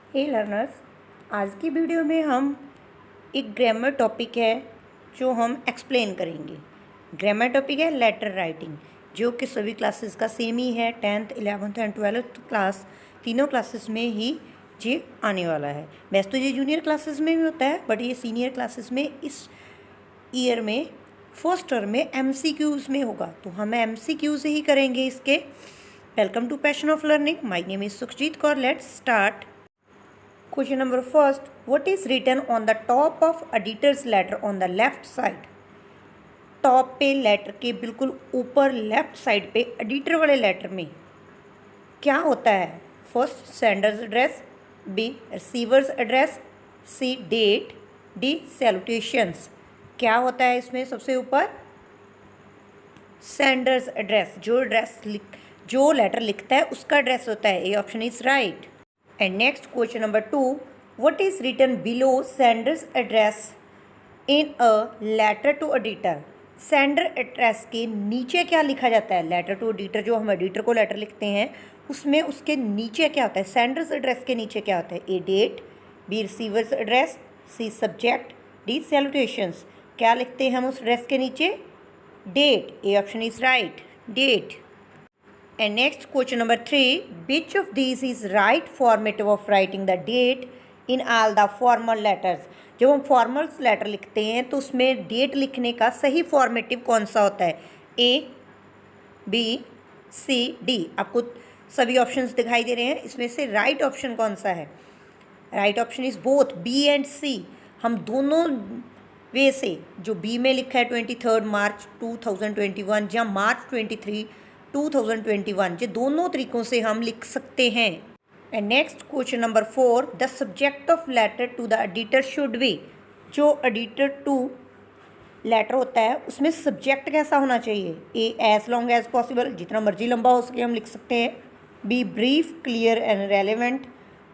हे learners, आज की video में हम एक ग्रामर टॉपिक है जो हम एक्सप्लेन करेंगे। ग्रामर टॉपिक है लेटर राइटिंग, जो कि सभी क्लासेस का सेम ही है। 10th 11th and 12th class तीनों क्लासेस में ही ये आने वाला है। वैसे तो ये जूनियर क्लासेस में भी होता है, बट ये सीनियर क्लासेस में इस ईयर में फर्स्ट टर्म में MCQs में होगा, तो हम MCQ से ही करेंगे इसके। Welcome to passion of learning. My name is Sukhjeet Kaur. Let's start. Question number first, what is written on the top of editor's letter on the left side? Top पे लेटर के बिल्कुल ऊपर लेफ्ट साइड पे editor वाले letter में क्या होता है? First sender's address, B receiver's address, C date, D salutations. क्या होता है इसमें सबसे ऊपर? Sender's address. जो लेटर लिखता है उसका एड्रेस होता है। ए option is right. And next question number 2, what is written below sender's address in a letter to editor? Sender address के नीचे क्या लिखा जाता है? लेटर टू एडिटर, जो हम एडिटर को लेटर लिखते हैं उसमें उसके नीचे क्या होता है? सेंडर्स एड्रेस के नीचे क्या होता है? A date, B receiver's address, C subject, D salutations. क्या लिखते हैं हम उस एड्रेस के नीचे? Date. A option is right, date. And next question number 3, which of these is right formative of writing the date in all the formal letters? जब हम formal letter लिखते हैं तो उसमें डेट लिखने का सही फॉर्मेटिव कौन सा होता है? ए, बी, सी, डी। आपको सभी ऑप्शंस दिखाई दे रहे हैं, इसमें से राइट ऑप्शन कौन सा है? Right option is both B and C. हम दोनों वे से, जो बी में लिखा है 23 मार्च 2021 या मार्च 23 2021, ये दोनों तरीक़ों से हम लिख सकते हैं। And next question number 4, the subject of letter to the editor should be. जो एडिटर टू लेटर होता है उसमें सब्जेक्ट कैसा होना चाहिए? A as long as possible, जितना मर्जी लंबा हो सके हम लिख सकते हैं। B brief, clear and relevant,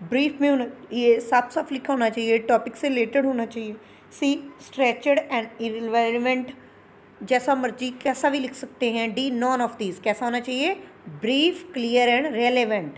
brief में ये साफ साफ लिखा होना चाहिए, टॉपिक से रिलेटेड होना चाहिए। सी स्ट्रेचड एंड इररिलेवेंट, जैसा मर्जी कैसा भी लिख सकते हैं। डी नॉन ऑफ दीज, कैसा होना चाहिए? Brief, clear and relevant.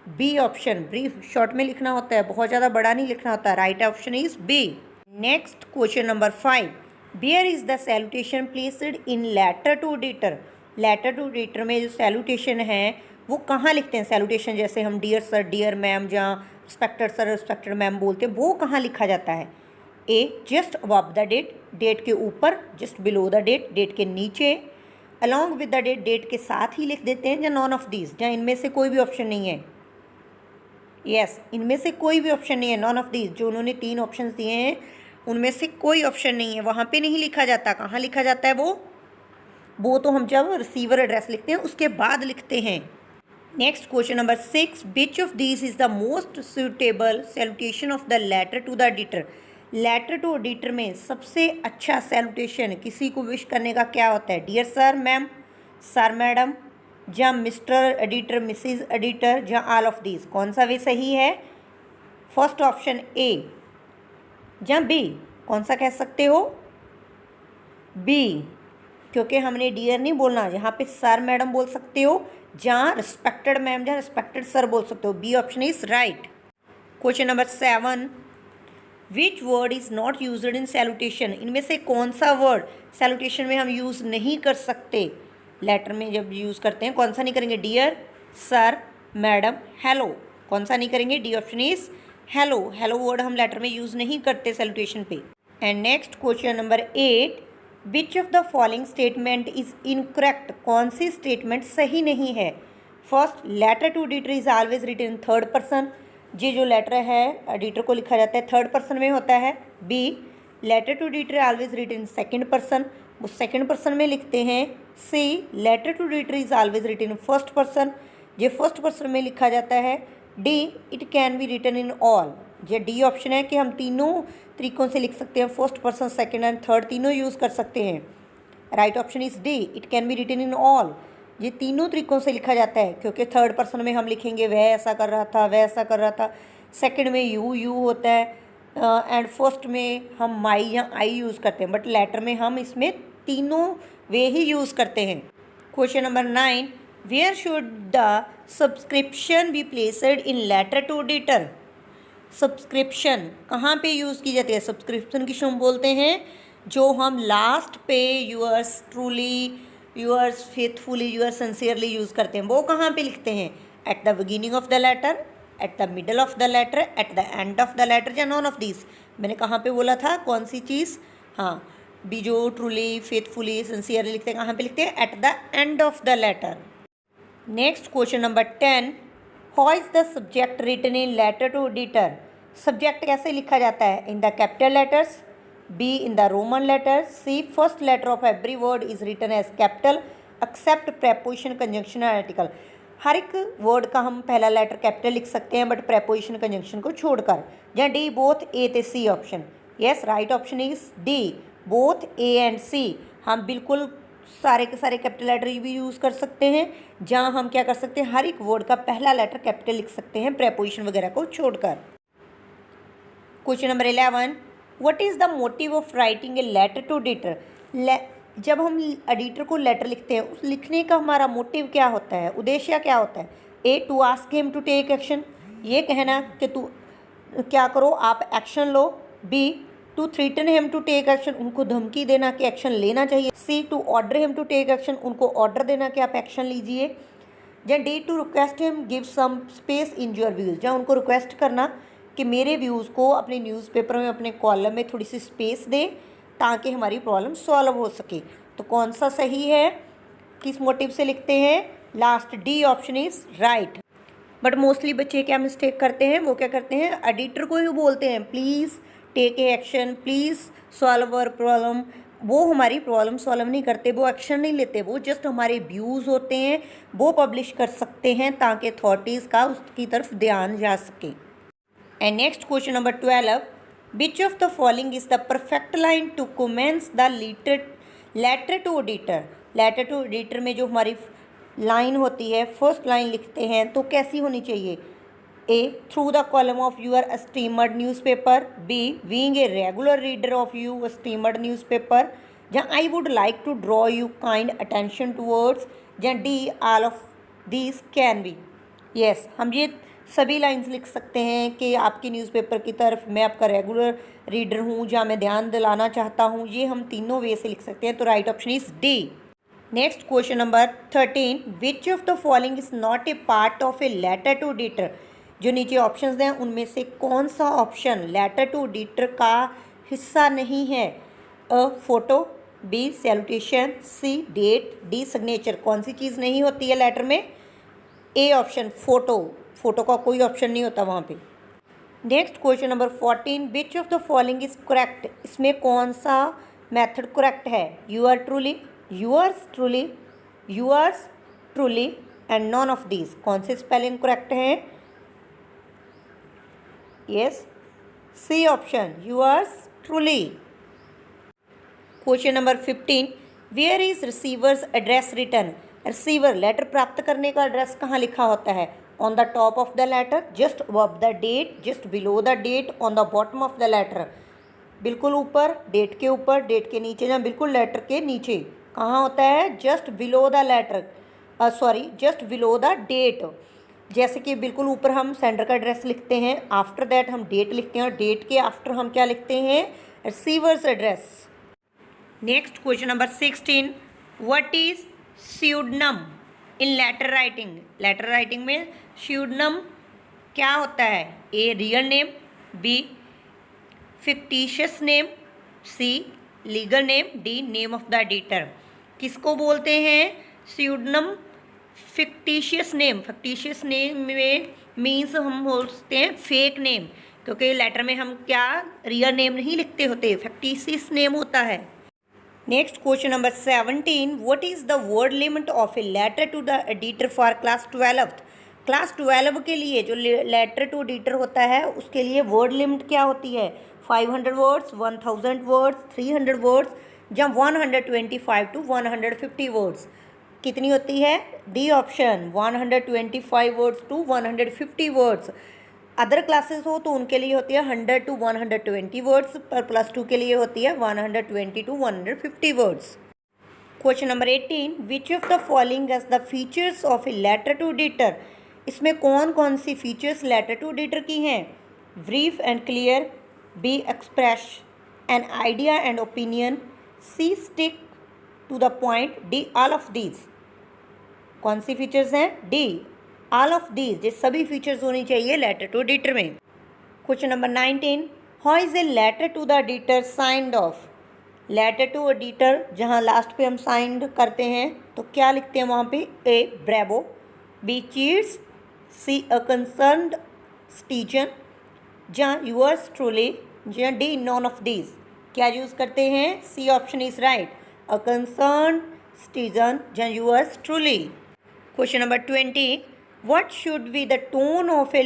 B option, brief short में लिखना होता है, बहुत ज़्यादा बड़ा नहीं लिखना होता। Right option is B. Next question number 5, where is the salutation placed in letter to editor? Letter to editor में जो सैल्यूटेशन है वो कहाँ लिखते हैं? सैल्यूटेशन जैसे हम डियर सर, डियर मैम, जहाँ रिस्पेक्टेड सर, रिस्पेक्टेड मैम बोलते हैं, वो कहाँ लिखा जाता है? A just above the date, date के ऊपर, just below the date, date के नीचे, along with the date, date के साथ ही लिख देते हैं, या नॉन ऑफ दीज, जहाँ इनमें से कोई भी ऑप्शन नहीं है। यस, इनमें से कोई भी ऑप्शन नहीं है। नॉन ऑफ दीज, जो उन्होंने 3 ऑप्शन दिए हैं उनमें से कोई ऑप्शन नहीं है, वहाँ पे नहीं लिखा जाता। कहाँ लिखा जाता है वो तो हम जब रिसीवर एड्रेस लिखते हैं उसके बाद लिखते हैं। Next question number 6, which of these is the most suitable salutation of the letter to the editor? Letter to editor में सबसे अच्छा सैल्यूटेशन किसी को विश करने का क्या होता है? Dear sir, ma'am, sir, madam, या मिस्टर एडिटर, मिसिज एडिटर, या ऑल ऑफ दीज। कौन सा वे सही है? फर्स्ट ऑप्शन ए या बी? कौन सा कह सकते हो? बी, क्योंकि हमने डियर नहीं बोलना, यहाँ पे सर मैडम बोल सकते हो, जहाँ रिस्पेक्टेड मैम, जहाँ रिस्पेक्टेड सर बोल सकते हो। B option is right. Question number 7, which word is not used in salutation? इनमें से कौन सा वर्ड सैल्यूटेशन में हम यूज़ नहीं कर सकते? लेटर में जब यूज़ करते हैं कौन सा नहीं करेंगे? Dear, sir, madam, hello. कौन सा नहीं करेंगे? D option is hello. Hello word हम लेटर में यूज़ नहीं करते सैल्यूटेशन पे। And next question number 8, which of the following statement is incorrect? कौन सी स्टेटमेंट सही नहीं है? First, letter to editor is always written in third person. ये जो लेटर है एडिटर को लिखा जाता है थर्ड पर्सन में होता है। B, letter to editor always written in second person, वो सेकेंड पर्सन में लिखते हैं। C, letter to editor is always written in first person, ये फर्स्ट पर्सन में लिखा जाता है। D, it can be written in all. ये डी ऑप्शन है कि हम तीनों तरीक़ों से लिख सकते हैं, first person, second and third तीनों यूज़ कर सकते हैं। Right option is D, it can be written in all. ये तीनों तरीक़ों से लिखा जाता है, क्योंकि थर्ड पर्सन में हम लिखेंगे वह ऐसा कर रहा था, वह ऐसा कर रहा था। सेकंड में यू होता है, एंड फर्स्ट में हम माई या आई यूज़ करते हैं, बट लेटर में हम इसमें तीनों वे ही यूज़ करते हैं। Question number 9, where should the subscription be placed in letter to editor? Subscription कहाँ पे यूज़ की जाती है? सब्सक्रिप्शन किसको हम बोलते हैं? जो हम लास्ट पे yours truly, yours faithfully, yours sincerely use करते हैं, वो कहाँ पे लिखते हैं? At the beginning of the letter, at the middle of the letter, at the end of the letter, या नॉन ऑफ दिस? मैंने कहाँ पे बोला था, कौन सी चीज़? हाँ, भी जो ट्रूली, फेथफुली, सिंसियरली लिखते हैं, कहाँ पे लिखते हैं? At the end of the letter. Next question number 10, how is the subject written in letter to editor? Subject कैसे लिखा जाता है? In the capital letters, B in the Roman letter, C first letter of every word is written as capital except preposition, conjunction, article. हर एक word का हम पहला letter capital लिख सकते हैं बट प्रेपोजिशन, कंजंक्शन को छोड़कर। या D both A the C option? Yes, right option is D, both A and C. हम बिल्कुल सारे के सारे कैपिटल लेटर भी यूज़ कर सकते हैं, जहाँ हम क्या कर सकते हैं, हर एक वर्ड का पहला लेटर कैपिटल लिख सकते हैं प्रेपोजिशन वगैरह को छोड़कर। Question number 11, what is the motive of writing a letter to editor? जब हम एडिटर को लेटर लिखते हैं, उस लिखने का हमारा मोटिव क्या होता है, उद्देश्य क्या होता है? A, to ask him to take action, ये कहना कि तू क्या करो, आप एक्शन लो। B, to threaten him to take action, उनको धमकी देना कि एक्शन लेना चाहिए। C, to order him to take action, उनको ऑर्डर देना कि आप एक्शन लीजिए। या D, to request him give some space in your views, या उनको रिक्वेस्ट करना कि मेरे व्यूज़ को अपने न्यूज़पेपर में, अपने कॉलम में थोड़ी सी स्पेस दें ताकि हमारी प्रॉब्लम सॉल्व हो सके। तो कौन सा सही है, किस मोटिव से लिखते हैं? Last D option is right. But mostly बच्चे क्या मिस्टेक करते हैं, वो क्या करते हैं, एडिटर को ही बोलते हैं please take a action, please solve our problem. वो हमारी प्रॉब्लम सॉल्व नहीं करते, वो एक्शन नहीं लेते, वो जस्ट हमारे व्यूज़ होते हैं, वो पब्लिश कर सकते हैं ताकि अथॉरिटीज़ का उसकी तरफ ध्यान जा सके। And next question number 12, which of the following is the perfect line to commence the letter to editor? Letter to editor में जो हमारी लाइन होती है, फर्स्ट लाइन लिखते हैं तो कैसी होनी चाहिए? A, through the column of your esteemed newspaper, B, being a regular reader of you esteemed newspaper, या I would like to draw you kind attention towards, या D, all of these can be. Yes, हम ये सभी lines लिख सकते हैं कि आपके न्यूज़पेपर की तरफ मैं आपका रेगुलर रीडर हूँ, या मैं ध्यान दिलाना चाहता हूँ, ये हम तीनों वे से लिख सकते हैं। तो right option is D. Next question number 13, which of the following is not a part of a letter to editor? जो नीचे ऑप्शंस हैं उनमें से कौन सा ऑप्शन लेटर टू एडिटर का हिस्सा नहीं है? अ, फोटो, बी, सैल्यूटेशन, सी, डेट, डी, सिग्नेचर। कौन सी चीज़ नहीं होती है लेटर में? A option, photo. फोटो का कोई ऑप्शन नहीं होता वहाँ पे। Next question number 14, which of the following is correct? इसमें कौन सा मेथड करेक्ट है? Your truly, yours truly, yours truly and none of these. कौन से स्पेलिंग करेक्ट हैं? Yes, C option, yours truly. Question number 15, where is receiver's address written? Receiver letter प्राप्त करने का एड्रेस कहाँ लिखा होता है? On the top of the letter, just above the date, just below the date, on the bottom of the letter. बिल्कुल ऊपर, date के ऊपर, डेट के नीचे, या बिल्कुल लेटर के नीचे। कहाँ होता है? Just below the letter, sorry, just below the date. जैसे कि बिल्कुल ऊपर हम सेंडर का एड्रेस लिखते हैं, आफ्टर दैट हम डेट लिखते हैं, और डेट के आफ्टर हम क्या लिखते हैं? Receiver's address. Next question number 16, what is pseudonym in letter writing? Letter writing में स्यूडनम क्या होता है? A, real name, B, fictitious name, C, legal name, D, name of the editor. किसको बोलते हैं pseudonym? Fictitious name. Fictitious name में means हम बोलते हैं फेक नेम, क्योंकि लेटर में हम क्या रियल नेम नहीं लिखते होते, फिक्टिशियस नेम होता है। Next question number 17, what is the word limit of a letter to the editor for class 12th? Class 12 के लिए जो लेटर टू एडिटर होता है उसके लिए वर्ड लिमिट क्या होती है? 500 वर्ड्स, 1000 वर्ड्स, 300 वर्ड्स, या 125 टू 150 वर्ड्स। कितनी होती है? D option, 125 words to 150 words. Other classes हो तो उनके लिए होती है 100 टू 120 वर्ड्स, पर +2 के लिए होती है 120 to 150 words. Question number 18, which of the following as the features of a letter to editor? इसमें कौन कौन सी फीचर्स लेटर टू एडिटर की हैं? brief and clear, B. express an idea and opinion, C. stick to the point, D. all of these। कौन सी features हैं? D all of these. ये सभी फीचर्स होनी चाहिए लेटर टू एडिटर में। Question number 19, how is a letter to the editor signed of? Letter to editor जहाँ last पे हम साइंड करते हैं तो क्या लिखते हैं वहाँ पे? A. Bravo, B. Cheats, C. A concerned citizen, जहाँ यूअर्स ट्रूली, जहाँ डी. None of these. क्या यूज़ करते हैं? C option is right, a concerned citizen, जहाँ yours truly. Question number 20, what should be the tone of a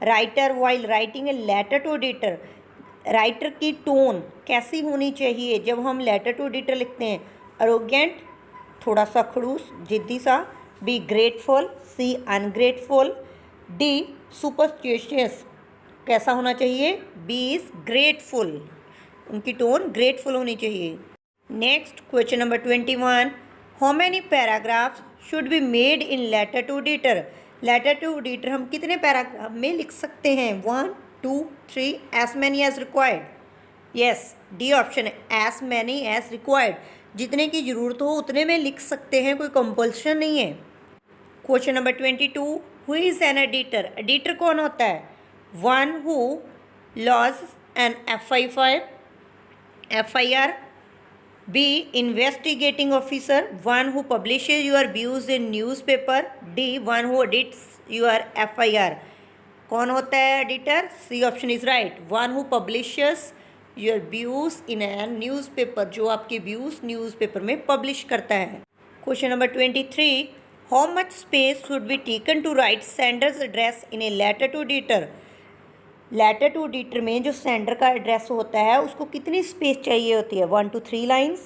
writer while writing a letter to editor? Writer की tone कैसी होनी चाहिए जब हम लेटर टू एडिटर लिखते हैं? अरोगेंट, थोड़ा सा खड़ूस, जिद्दी सा, B. Grateful, C. Ungrateful, D. Superstitious. कैसा होना चाहिए? बी इज ग्रेटफुल, उनकी टोन ग्रेटफुल होनी चाहिए। Next question number 21, how many paragraphs should be made in letter to editor? Letter to editor हम कितने पैराग्राफ में लिख सकते हैं? 1, 2, 3, as many as required. Yes, D option है, एज मैनी एज रिक्वायर्ड। जितने की ज़रूरत हो उतने में लिख सकते हैं, कोई कंपल्शन नहीं है। Question number 22, who is an editor? Editor कौन होता है? One who lodges an FIR, B. investigating officer, one who publishes your views in newspaper, D. one who edits your FIR। कौन होता है editor? C option is right, one who publishes your views in a newspaper, जो आपके views newspaper में publish करता है। Question number 23, how much space should be taken to write sender's address in a letter to editor? Letter to editor में जो sender का address होता है उसको कितनी स्पेस चाहिए होती है? 1 to 3 lines,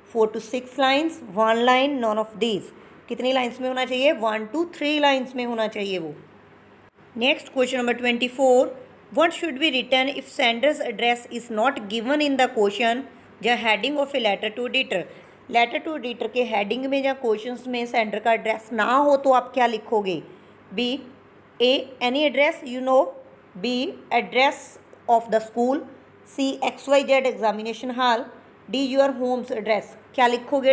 4 to 6 lines, 1 line, non of these. कितनी लाइन्स में होना चाहिए? 1 to 3 लाइन्स में होना चाहिए वो। Next question number 24, what should be written if sender's address is not given in the question या heading of a letter to editor? Letter to editor के हेडिंग में या क्वेश्चंस में सेंडर का एड्रेस ना हो तो आप क्या लिखोगे? B. A. Any address you know, B. address of the school, C. XYZ examination hall, D. your home's address। क्या लिखोगे?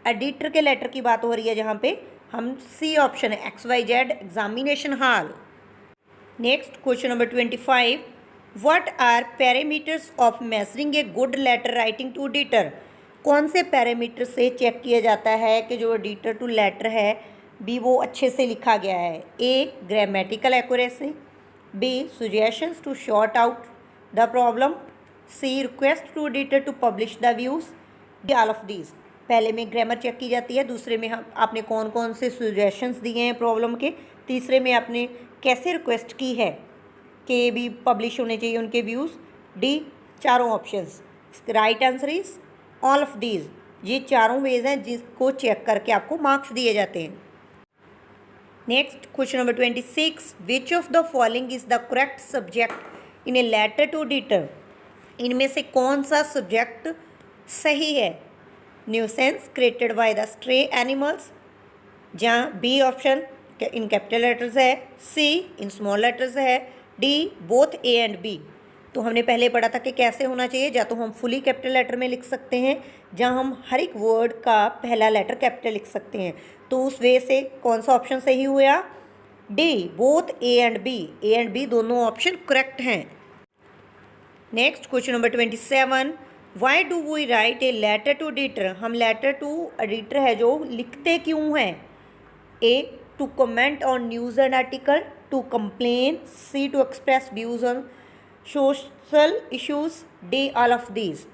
एडिटर के लेटर की बात हो रही है जहाँ पे हम C ऑप्शन है, XYZ examination hall. Next question number 25, what are parameters of measuring a good letter writing to editor? कौन से पैरामीटर से चेक किया जाता है कि जो एडिटर टू लेटर है बी वो अच्छे से लिखा गया है? A. Grammatical accuracy, B. suggestions to sort out the problem, C. request to editor to publish the views, D. all of these। पहले में ग्रामर चेक की जाती है, दूसरे में हम आपने कौन कौन से सजेशंस दिए हैं प्रॉब्लम के, तीसरे में आपने कैसे रिक्वेस्ट की है कि भी पब्लिश होने चाहिए उनके व्यूज़, डी चारों options. Right answer is all of these. ये चारों वेज हैं जिसको चेक करके आपको मार्क्स दिए जाते हैं। Next question number 26, which of the following is the correct subject in a letter to editor? इनमें से कौन सा सब्जेक्ट सही है? Nuisance created by the stray animals, जहाँ B option in capital letters है, सी इन स्मॉल लेटर्स है, D both A and B. तो हमने पहले पढ़ा था कि कैसे होना चाहिए, या तो हम फुली कैपिटल लेटर में लिख सकते हैं, जहाँ हम हर एक वर्ड का पहला लेटर कैपिटल लिख सकते हैं। तो उस वे से कौन सा ऑप्शन सही हुआ? D both A and B. A and B दोनों ऑप्शन करेक्ट हैं। Next question number 27, why do we write a letter to editor? हम लेटर टू एडिटर है जो लिखते क्यों हैं? A to comment on news and article, to complain, C to express views on social issues, D all of these.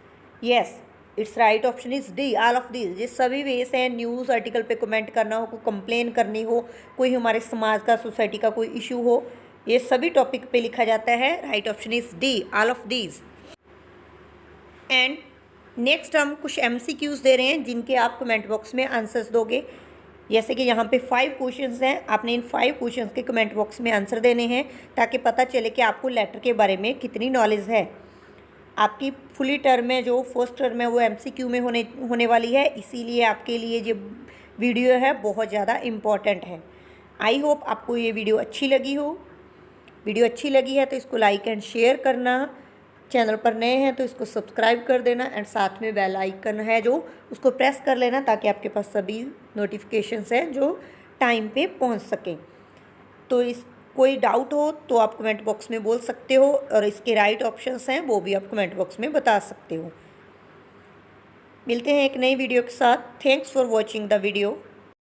Yes, it's right option is D all of these. ये सभी वेस हैं, news article पे comment करना हो, कोई complain करनी हो, कोई हमारे समाज का सोसाइटी का कोई इशू हो, ये सभी टॉपिक पे लिखा जाता है। Right option is D all of these. And next हम कुछ MCQs दे रहे हैं जिनके आप कमेंट बॉक्स में आंसर्स दोगे। जैसे कि यहाँ पे 5 क्वेश्चंस हैं, आपने इन 5 क्वेश्चंस के कमेंट बॉक्स में आंसर देने हैं ताकि पता चले कि आपको लेटर के बारे में कितनी नॉलेज है। आपकी फुली टर्म में जो फर्स्ट टर्म है वो MCQ में होने वाली है, इसीलिए आपके लिए जो वीडियो है बहुत ज़्यादा इम्पॉर्टेंट है। आई होप आपको ये वीडियो अच्छी लगी हो। वीडियो अच्छी लगी है तो इसको लाइक एंड शेयर करना, चैनल पर नए हैं तो इसको सब्सक्राइब कर देना एंड साथ में बेल आइकन है जो उसको प्रेस कर लेना ताकि आपके पास सभी नोटिफिकेशंस हैं जो टाइम पे पहुंच सकें। तो इस कोई डाउट हो तो आप कमेंट बॉक्स में बोल सकते हो और इसके राइट ऑप्शंस हैं वो भी आप कमेंट बॉक्स में बता सकते हो। मिलते हैं एक नई वीडियो के साथ। Thanks for watching the video.